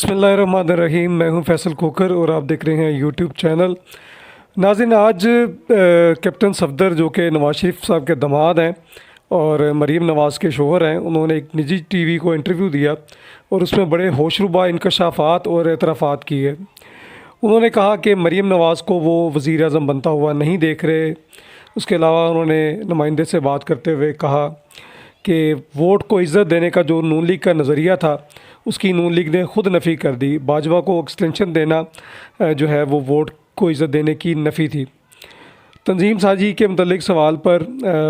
बिस्मिल्लाहिर्रहमानिर्रहीम। मैं हूं फैसल खोकर और आप देख रहे हैं यूट्यूब चैनल। नाज़रीन, आज कैप्टन सफदर जो कि नवाज़ शरीफ साहब के दामाद हैं और मरीम नवाज़ के शोहर हैं, उन्होंने एक निजी टीवी को इंटरव्यू दिया और उसमें बड़े होशरुबा इंकशाफात और एतराफ़ात किए। उन्होंने कहा कि मरीम नवाज़ को वो वज़ीर आज़म बनता हुआ नहीं देख रहे। उसके अलावा उन्होंने नुमाइंदे से बात करते हुए कहा कि वोट को इज़्ज़त देने का जो नून लीग का नज़रिया था उसकी नून लीग ने ख़ुद नफ़ी कर दी। बाजवा को एक्सटेंशन देना जो है वो वोट को इज़्ज़त देने की नफ़ी थी। तंजीम साजी के मुतल्लिक सवाल पर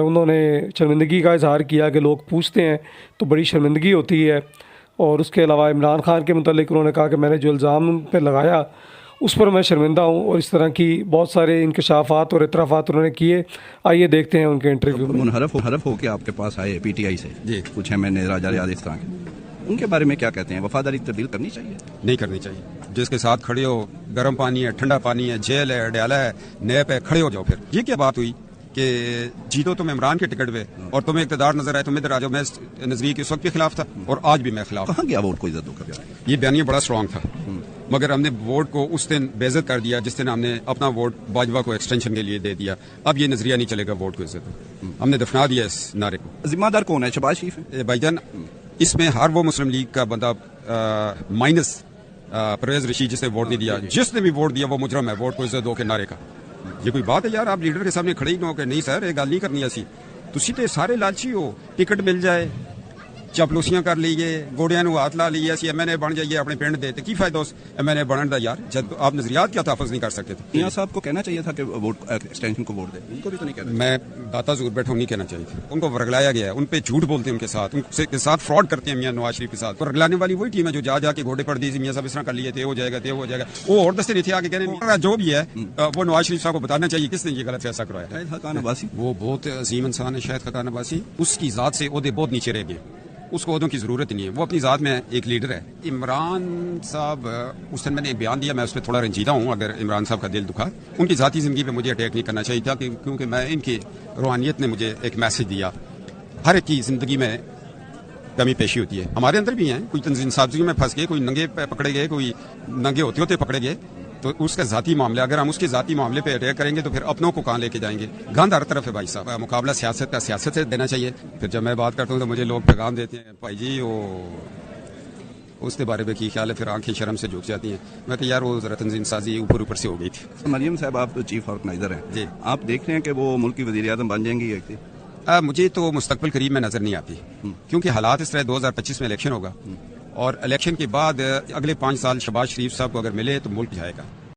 उन्होंने शर्मिंदगी का इजहार किया कि लोग पूछते हैं तो बड़ी शर्मिंदगी होती है। और उसके अलावा इमरान खान के मुतल्लिक उन्होंने कहा कि मैंने जो इल्ज़ाम उन पर लगाया उस पर मैं शर्मिंदा हूँ। और इस तरह की बहुत सारे इंकशाफात और इतराफ़ात उन्होंने किए। आइए देखते हैं उनके इंटरव्यू में। मुनहरफ हो के आपके पास आए पीटीआई से जी, कुछ MNA राजा रियाज इस तरह के, उनके बारे में क्या कहते हैं? वफादारी तब्दील करनी चाहिए? नहीं करनी चाहिए। जिसके साथ खड़े हो, गर्म पानी है, ठंडा पानी है, जेल है, अडयाला है, नैप है, खड़े हो जाओ। फिर ये क्या बात हुई कि जीतो तुम इमरान के टिकट पे और तुम्हें इक़्तिदार नजर आए, तुम इधर आ जाओ। मैं नजदीक इस वक्त भी खिलाफ था और आज भी मैं खिलाफ। कहाँ गया वोट को इज्जत होकर? ये बयानिया बड़ा स्ट्रांग था, मगर हमने वोट को उस दिन बेइज्जत कर दिया जिस दिन हमने अपना वोट बाजवा को एक्सटेंशन के लिए दे दिया। अब ये नजरिया नहीं चलेगा वोट को इज्जत, हमने दफना दिया इस नारे को। जिम्मेदार कौन है? शहबाज शरीफ भाईजान, इसमें हर वो मुस्लिम लीग का बंदा माइनस परवेज रशीद जिसने वोट नहीं दिया, जिसने भी वोट दिया वो मुजरम है वोट को इज्जत दो के नारे का। ये कोई बात है यार? आप लीडर के सामने खड़े ही न हो कि नहीं सर ये गल नहीं करनी ऐसी। तुसी ते सारे लालची हो, टिकट मिल जाए, चपलूसियां कर लीए, गोड़ियां नूं हाथ ला लीए, असीं MNA बन जाइए अपने पिंड दे। ते की फायदा उस MNA बनने का यार, जब आप नजरियात क्या तहफ़्फ़ुज़ नहीं कर सकते थे? मियां साहब को कहना चाहिए था कि वोट एक्सटेंशन को वोट दे, उनको भी तो नहीं कहना। मैं दाता ज़रूर बैठा हूं, नहीं कहना चाहिए था। उनको वर्गलाया गया है, उन पे झूठ बोलते हैं, उनके साथ फ्रॉड करते हैं मियां नवाज शरीफ के साथ। वर्गलाने वाली वही टीम है जो जाके घोड़े पड़ दी, मियां साहब इस तरह कर लिए थे, हो जाएगा। वो और दस्ते नहीं थे आगे कहने जो भी है वो नवाज शरीफ साहब को बताना चाहिए किसने ये गलत फैसला करवाया। हकान अब्बासी वो बहुत अजीम इंसान है, शायद हकान अब्बासी। उसकी ज़ात से ओहदे बहुत नीचे रह गए, उसको ओहदों की ज़रूरत नहीं है, वो अपनी ज़ात में एक लीडर है। इमरान साहब, उस दिन मैंने बयान दिया, मैं उस पर थोड़ा रंजीदा हूँ। अगर इमरान साहब का दिल दुखा, उनकी ज़ाती ज़िंदगी पे मुझे अटैक नहीं करना चाहिए था, क्योंकि मैं इनकी रूहानियत ने मुझे एक मैसेज दिया। हर एक की ज़िंदगी में कमी पेशी होती है, हमारे अंदर भी हैं। कोई तंजीम साजियों में फंस गए, कोई नंगे पकड़े गए, कोई नंगे होते होते पकड़े गए, तो उसका ज़ाती मामला, अगर हम उसके ज़ाती मामले पे अटैक करेंगे तो फिर अपनों को कहाँ लेके जाएंगे? गंद हर तरफ है भाई साहब। मुकाबला सियासत का सियासत से देना चाहिए। फिर जब मैं बात करता हूँ तो मुझे लोग पैगाम देते हैं, भाई जी वो उसके बारे में की ख्याल है, फिर आंखें शर्म से झुक जाती हैं। मैं तो यार वो ज़रा तंजीम साजी ऊपर से हो गई थी। मरियम साहब, आप तो चीफ ऑर्गेनाइजर हैं जी, आप देख रहे हैं कि वो मुल्क की वज़ीर आज़म बन जाएंगी? मुझे तो मुस्तकबिल करीब में नज़र नहीं आती, क्योंकि हालात इस तरह 2025 में इलेक्शन होगा और इलेक्शन के बाद अगले 5 साल शहबाज शरीफ साहब को अगर मिले तो मुल्क जाएगा।